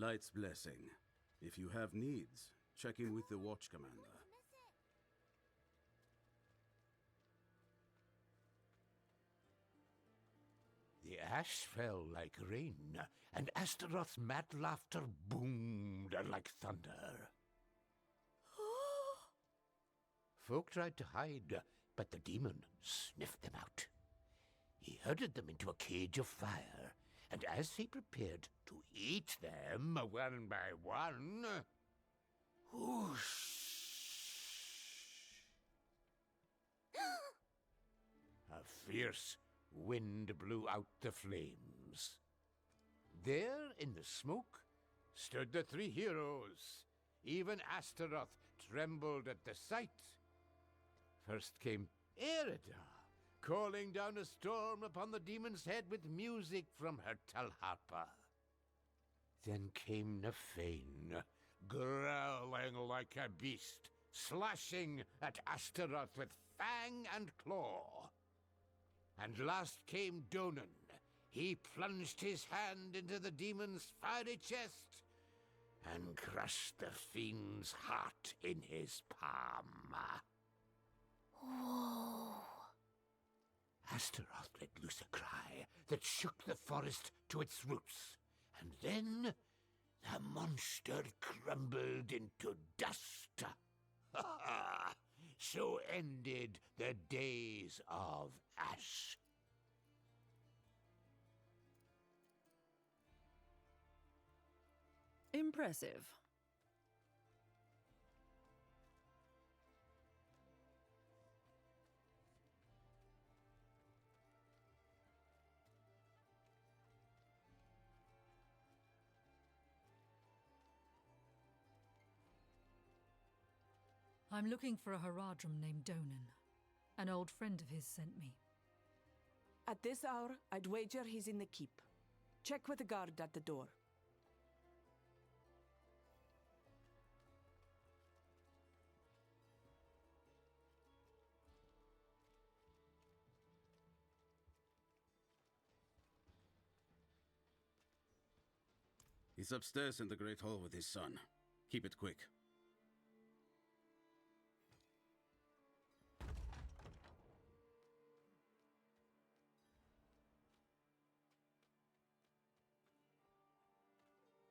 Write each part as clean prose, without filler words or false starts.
Light's blessing. If you have needs, check in with the watch commander. The ash fell like rain, and Astaroth's mad laughter boomed like thunder. Folk tried to hide, but the demon sniffed them out. He herded them into a cage of fire, and as he prepared to eat them one by one, whoosh! A fierce wind blew out the flames. There, in the smoke, stood the three heroes. Even Astaroth trembled at the sight. First came Erida, calling down a storm upon the demon's head with music from her talharpa. Then came Nefane, growling like a beast, slashing at Astaroth with fang and claw. And last came Donan. He plunged his hand into the demon's fiery chest and crushed the fiend's heart in his palm. Whoa. Astaroth let loose a cry that shook the forest to its roots, and then the monster crumbled into dust. So ended the days of Ash. Impressive. I'm looking for a Haradrim named Donan. An old friend of his sent me. At this hour, I'd wager he's in the keep. Check with the guard at the door. He's upstairs in the Great Hall with his son. Keep it quick.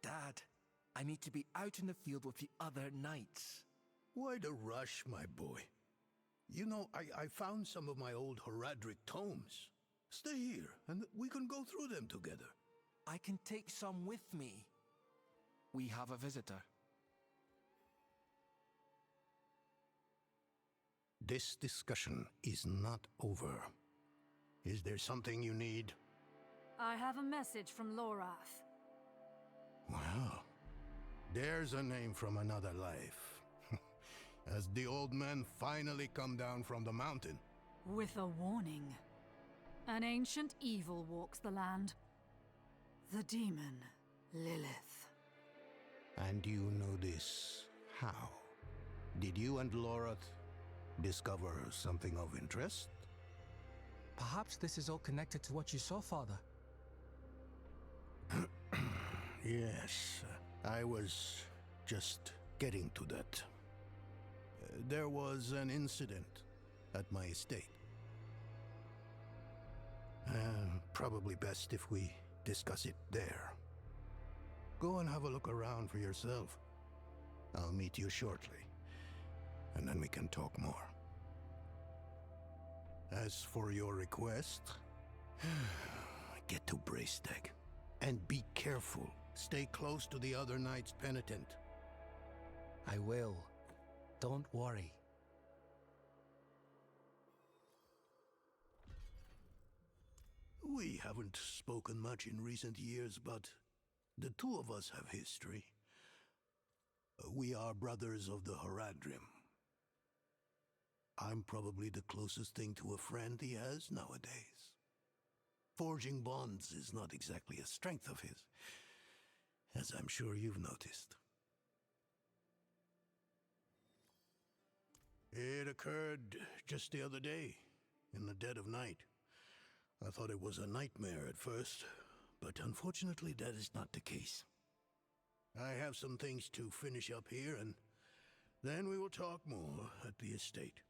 Dad, I need to be out in the field with the other knights. Why the rush, my boy? You know, I found some of my old Haradric tomes. Stay here, and we can go through them together. I can take some with me. We have a visitor. This discussion is not over. Is there something you need? I have a message from Lorath. Well, there's a name from another life. Has the old man finally come down from the mountain? With a warning. An ancient evil walks the land. The demon, Lilith. And you know this how? Did you and Lorath discover something of interest? Perhaps this is all connected to what you saw, Father. Yes, I was just getting to that. There was an incident at my estate. Probably best if we discuss it there. Go and have a look around for yourself. I'll meet you shortly, and then we can talk more. As for your request, get to Braystag. And be careful. Stay close to the other knight's penitent. I will. Don't worry. We haven't spoken much in recent years, but the two of us have history. We are brothers of the Haradrim. I'm probably the closest thing to a friend he has nowadays. Forging bonds is not exactly a strength of his, as I'm sure you've noticed. It occurred just the other day, in the dead of night. I thought it was a nightmare at first, but unfortunately that is not the case. I have some things to finish up here, and then we will talk more at the estate.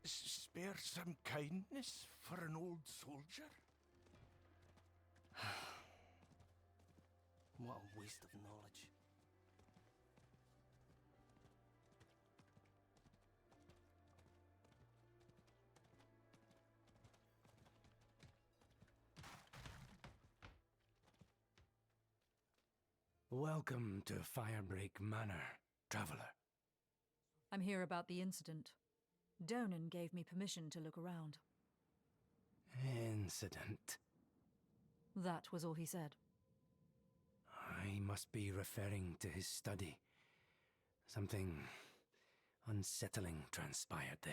Spare some kindness for an old soldier? What a waste of knowledge. Welcome to Firebreak Manor, traveler. I'm here about the incident. Donan gave me permission to look around. Incident. That was all he said. I must be referring to his study. Something unsettling transpired there.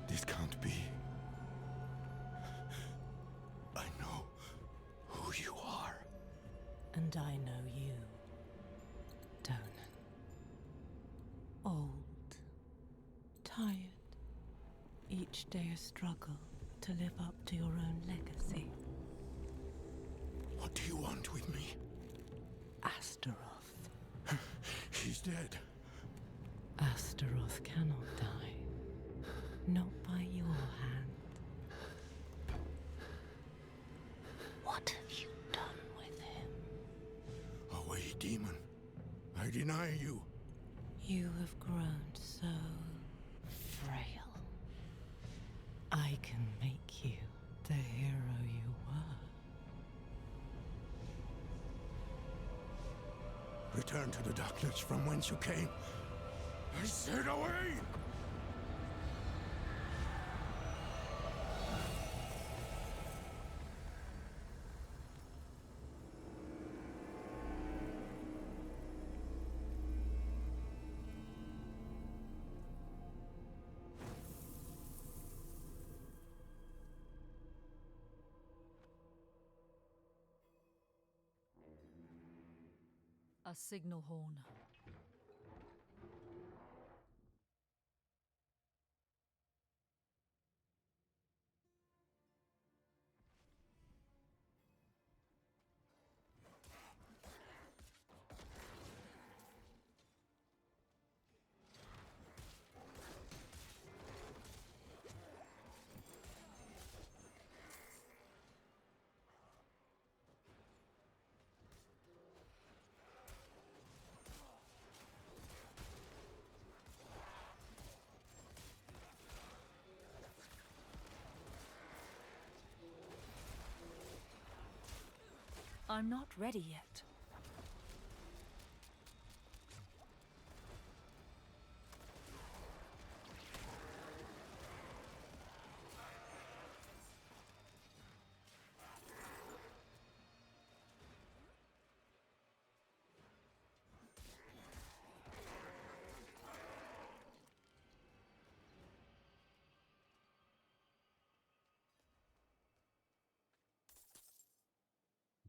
This can't be. I know who you are. And I know you, Donan. Old, tired, each day a struggle to live up to your own legacy. What do you want with me? Astaroth. He's dead. Astaroth cannot die. Not by your hand. What have you done with him? Away, demon. I deny you. You have grown so frail. I can make you the hero you were. Return to the darkness from whence you came. I said away! A signal horn. I'm not ready yet.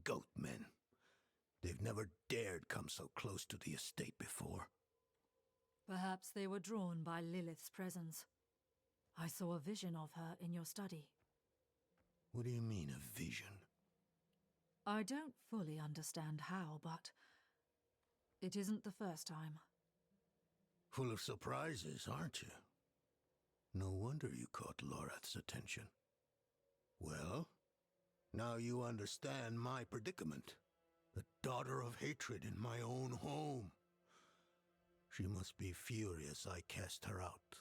goat men. They've never dared come so close to the estate before. Perhaps they were drawn by Lilith's presence. I saw a vision of her in your study. What do you mean, a vision? I don't fully understand how, but it isn't the first time. Full of surprises, aren't you? No wonder you caught Lorath's attention. Well, now you understand my predicament. The daughter of hatred in my own home. She must be furious I cast her out.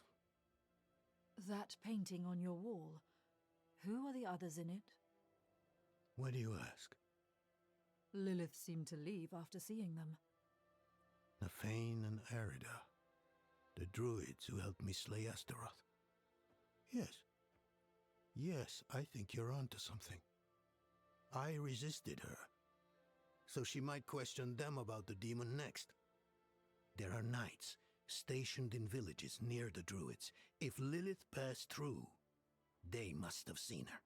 That painting on your wall, who are the others in it? Why do you ask? Lilith seemed to leave after seeing them. Nafane and Arida, the druids who helped me slay Astaroth. Yes, I think you're onto something. I resisted her, so she might question them about the demon next. There are knights stationed in villages near the druids. If Lilith passed through, they must have seen her.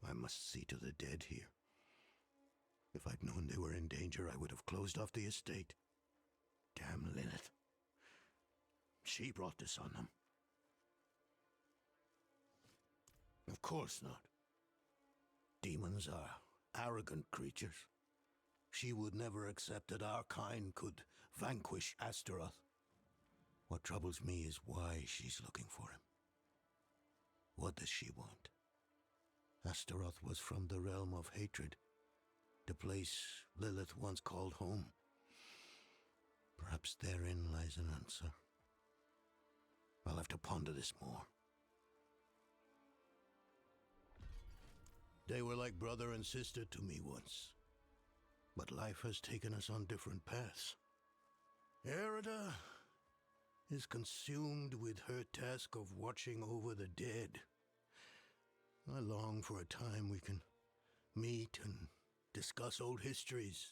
I must see to the dead here. If I'd known they were in danger, I would have closed off the estate. Damn Lilith. She brought this on them. Of course not. Demons are arrogant creatures. She would never accept that our kind could vanquish Astaroth. What troubles me is why she's looking for him. What does she want? Astaroth was from the realm of hatred, the place Lilith once called home. Perhaps therein lies an answer. I'll have to ponder this more. They were like brother and sister to me once, but life has taken us on different paths. Arida is consumed with her task of watching over the dead. I long for a time we can meet and discuss old histories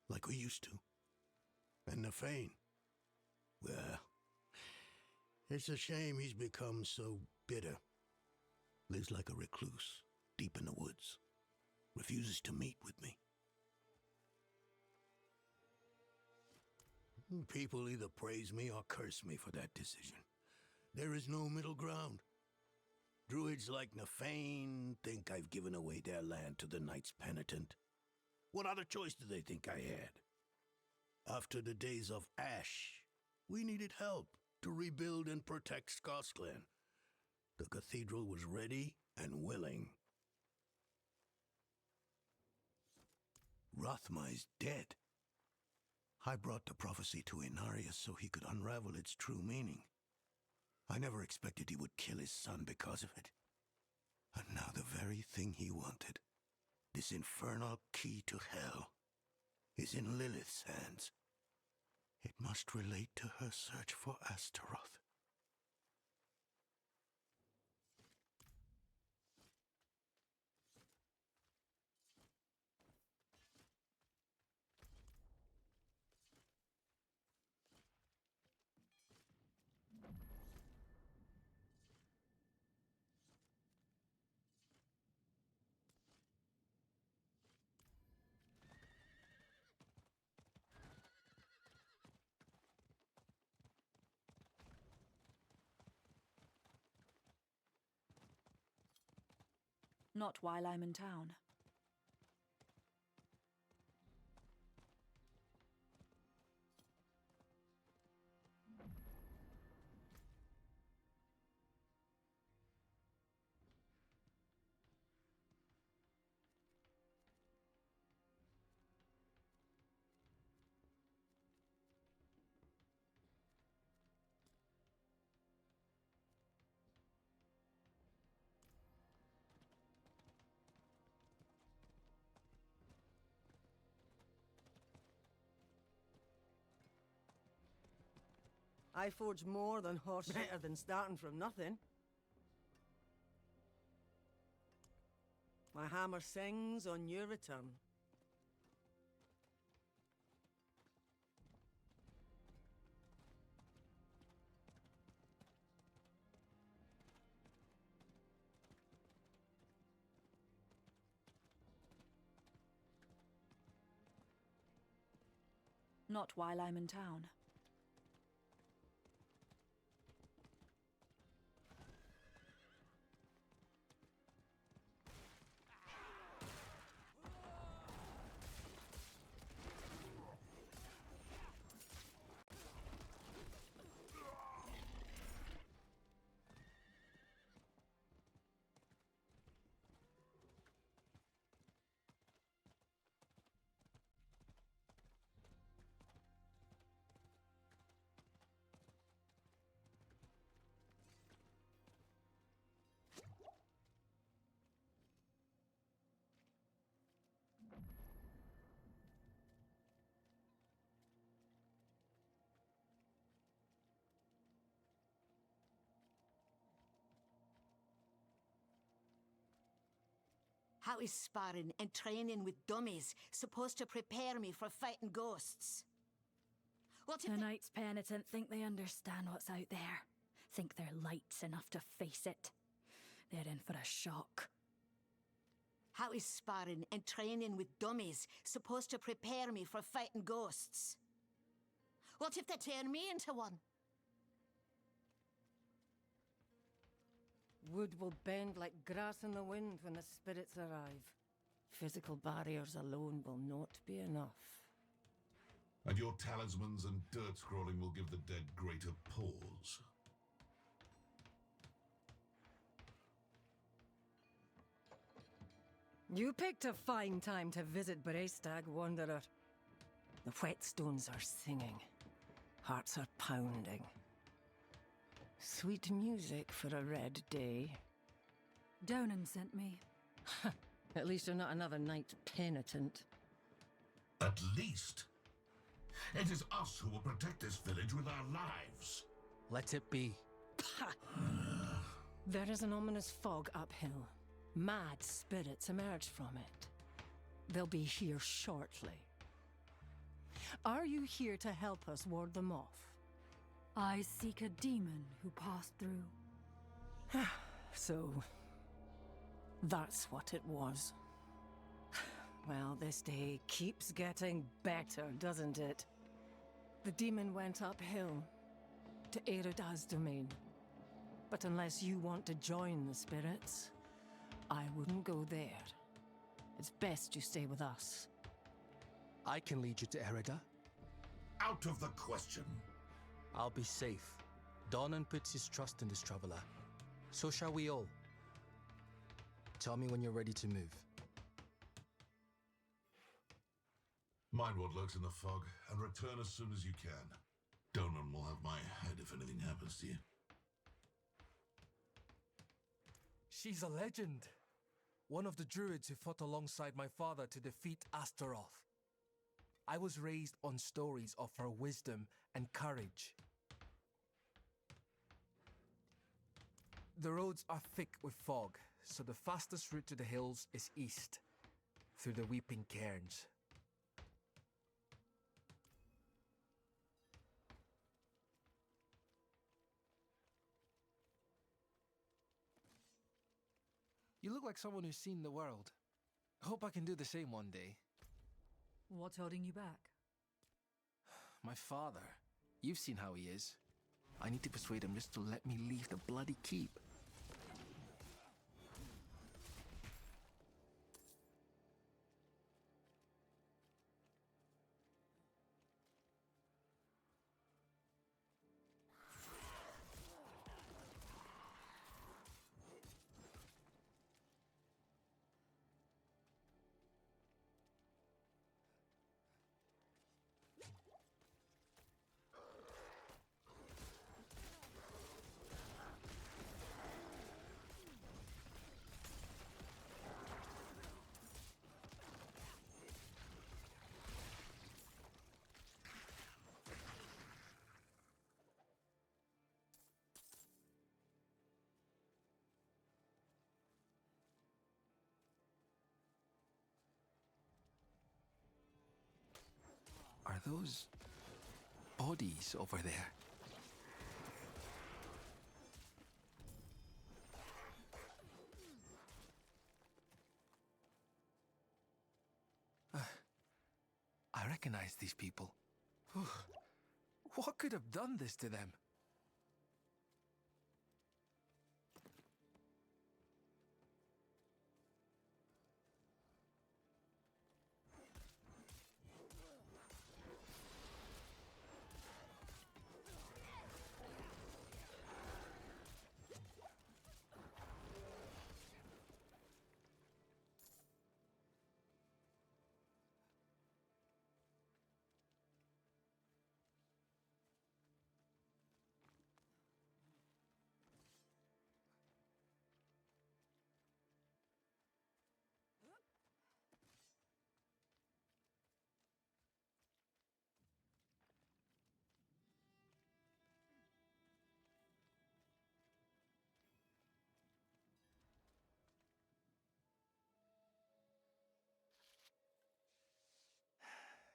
like we used to. And Nafane, well, it's a shame he's become so bitter. Lives like a recluse, deep in the woods. Refuses to meet with me. People either praise me or curse me for that decision. There is no middle ground. Druids like Nafane think I've given away their land to the Knights Penitent. What other choice do they think I had? After the days of Ash, we needed help to rebuild and protect Scosglen. The cathedral was ready and willing. Rathma is dead. I brought the prophecy to Inarius so he could unravel its true meaning. I never expected he would kill his son because of it. And now the very thing he wanted, this infernal key to hell, is in Lilith's hands. It must relate to her search for Astaroth. Not while I'm in town. I forge more than horse better than starting from nothing. My hammer sings on your return. Not while I'm in town. How is sparring and training with dummies supposed to prepare me for fighting ghosts? What if Tonight's penitent think they understand what's out there. Think they're lights enough to face it. They're in for a shock. How is sparring and training with dummies supposed to prepare me for fighting ghosts? What if they turn me into one? Wood will bend like grass in the wind when the spirits arrive. Physical barriers alone will not be enough. And your talismans and dirt scrolling will give the dead greater pause. You picked a fine time to visit Brestag, Wanderer. The whetstones are singing. Hearts are pounding. Sweet music for a red day. Donan sent me. At least you're not another night penitent. At least. It is us who will protect this village with our lives. Let it be. There is an ominous fog uphill. Mad spirits emerge from it. They'll be here shortly. Are you here to help us ward them off? I seek a demon who passed through. So, that's what it was. Well, this day keeps getting better, doesn't it? The demon went uphill to Erida's domain. But unless you want to join the spirits, I wouldn't go there. It's best you stay with us. I can lead you to Erida. Out of the question. I'll be safe. Donan puts his trust in this traveler. So shall we all. Tell me when you're ready to move. Mind what lurks in the fog, and return as soon as you can. Donan will have my head if anything happens to you. She's a legend. One of the druids who fought alongside my father to defeat Astaroth. I was raised on stories of her wisdom and courage. The roads are thick with fog, so the fastest route to the hills is east, through the Weeping Cairns. You look like someone who's seen the world. Hope I can do the same one day. What's holding you back? My father. You've seen how he is. I need to persuade him just to let me leave the bloody keep. Are those bodies over there? I recognize these people. What could have done this to them?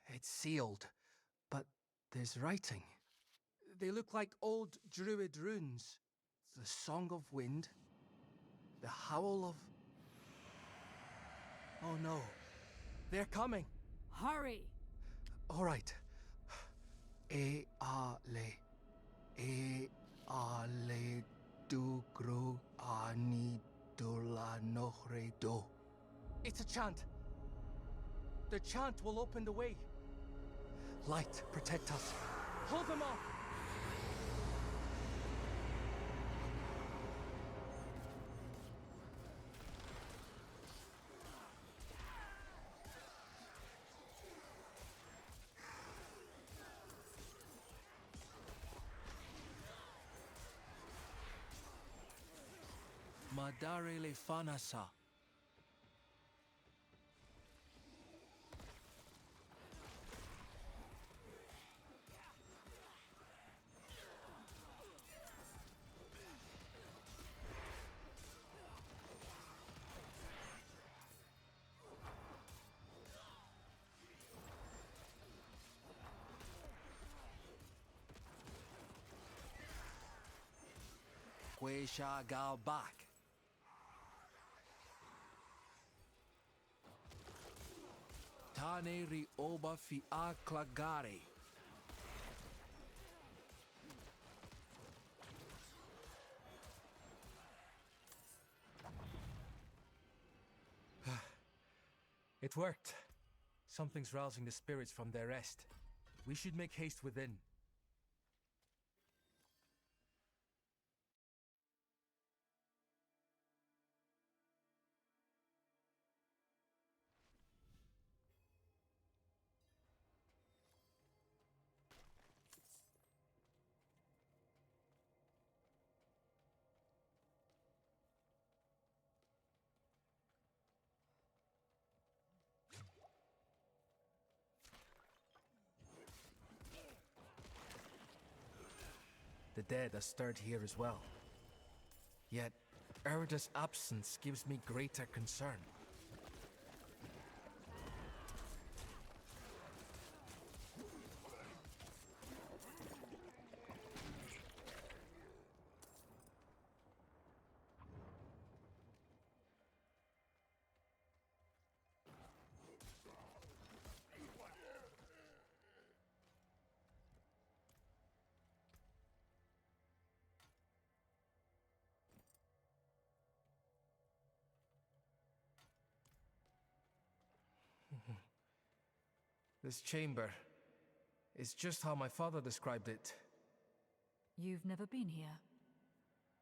It's sealed, but there's writing. They look like old druid runes. The Song of Wind, the Howl of... Oh no, they're coming. Hurry! All right. E ale du gru ani dula nohre do. It's a chant. The chant will open the way. Light, protect us. Hold them off! Madare le fanasa. Quesha gal back. Tane ri oba fi a clagare. It worked. Something's rousing the spirits from their rest. We should make haste within. The dead are stirred here as well. Yet, Erida's absence gives me greater concern. This chamber is just how my father described it. You've never been here?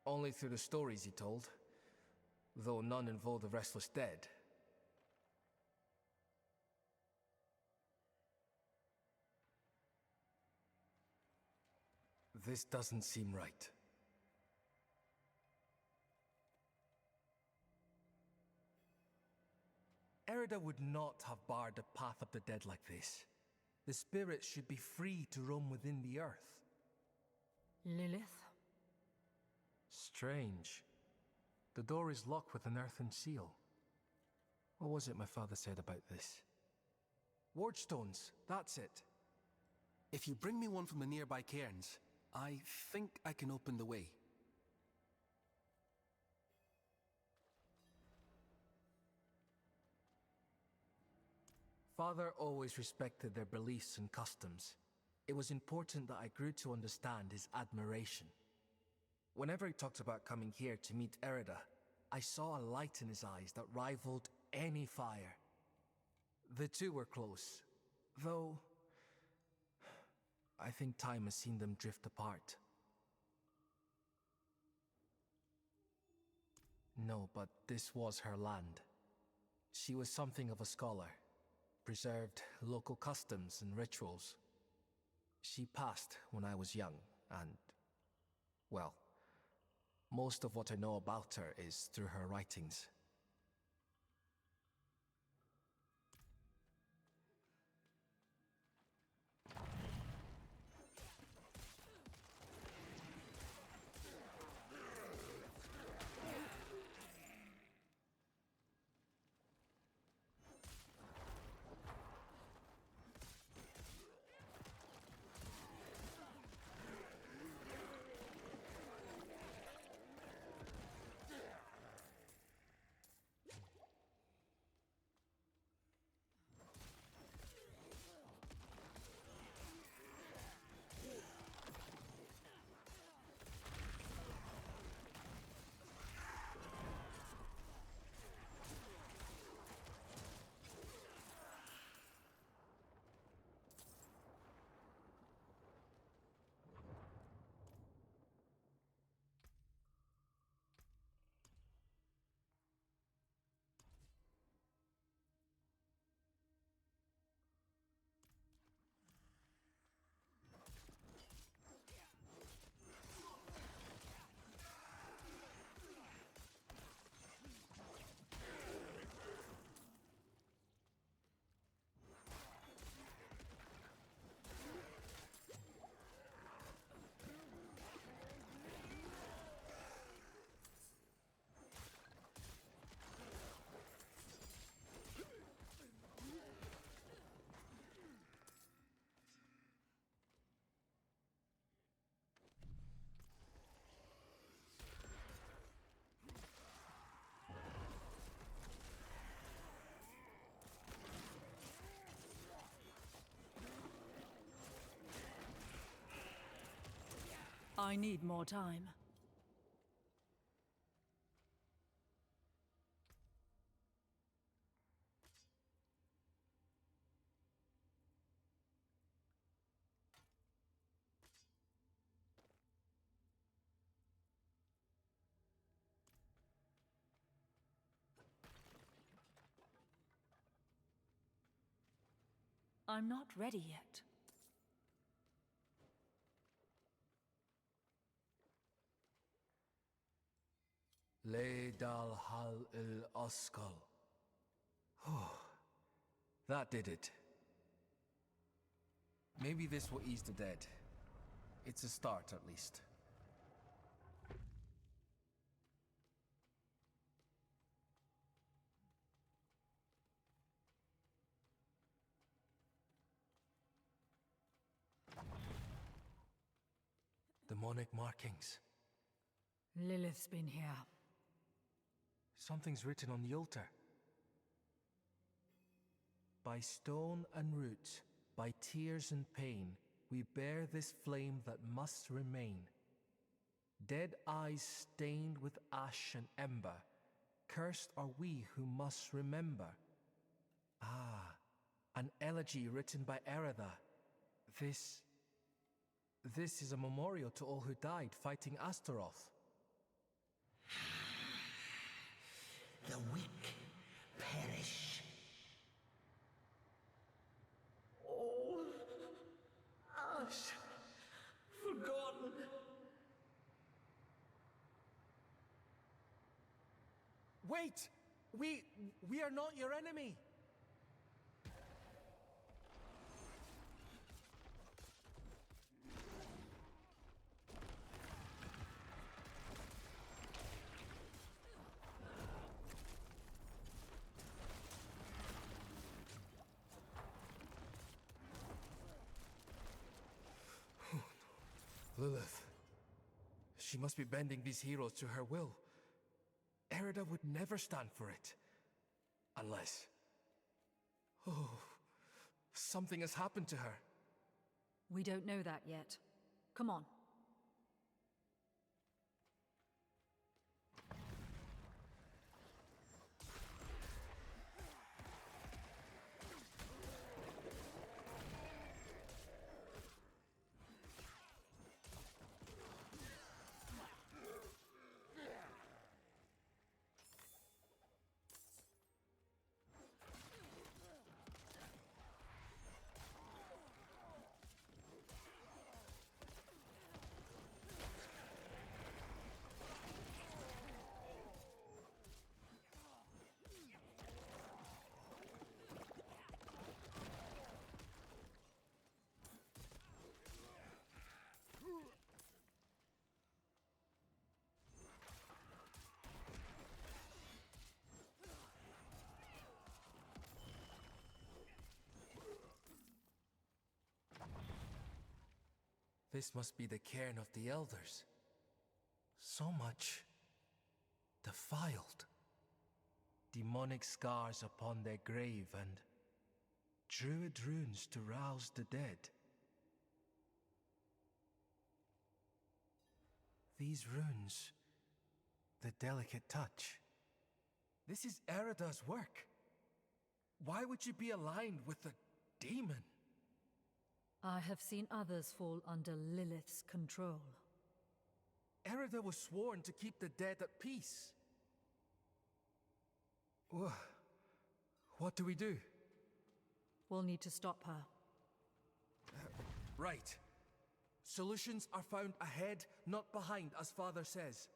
Only through the stories he told, though none involved the restless dead. This doesn't seem right. Erida would not have barred the path of the dead like this. The spirits should be free to roam within the earth. Lilith? Strange. The door is locked with an earthen seal. What was it my father said about this? Ward stones, that's it. If you bring me one from the nearby cairns, I think I can open the way. Father always respected their beliefs and customs. It was important that I grew to understand his admiration. Whenever he talked about coming here to meet Erida, I saw a light in his eyes that rivaled any fire. The two were close, though I think time has seen them drift apart. No, but this was her land. She was something of a scholar, preserved local customs and rituals. She passed when I was young, and, well, most of what I know about her is through her writings. I need more time. I'm not ready yet. Le dal hal il oskal. Oh, that did it. Maybe this will ease the dead. It's a start, at least. Demonic markings. Lilith's been here. Something's written on the altar. By stone and root, by tears and pain, we bear this flame that must remain. Dead eyes stained with ash and ember, cursed are we who must remember. Ah, an elegy written by Erida. This is a memorial to all who died fighting Astaroth. The weak perish. All ash forgotten. Wait! We are not your enemy! Lilith. She must be bending these heroes to her will. Erida would never stand for it. Unless... Oh, something has happened to her. We don't know that yet. Come on. This must be the cairn of the elders. So much defiled. Demonic scars upon their grave and druid runes to rouse the dead. These runes, the delicate touch. This is Erida's work. Why would you be aligned with a demon? I have seen others fall under Lilith's control. Erida was sworn to keep the dead at peace. What do we do? We'll need to stop her. Right. Solutions are found ahead, not behind, as Father says.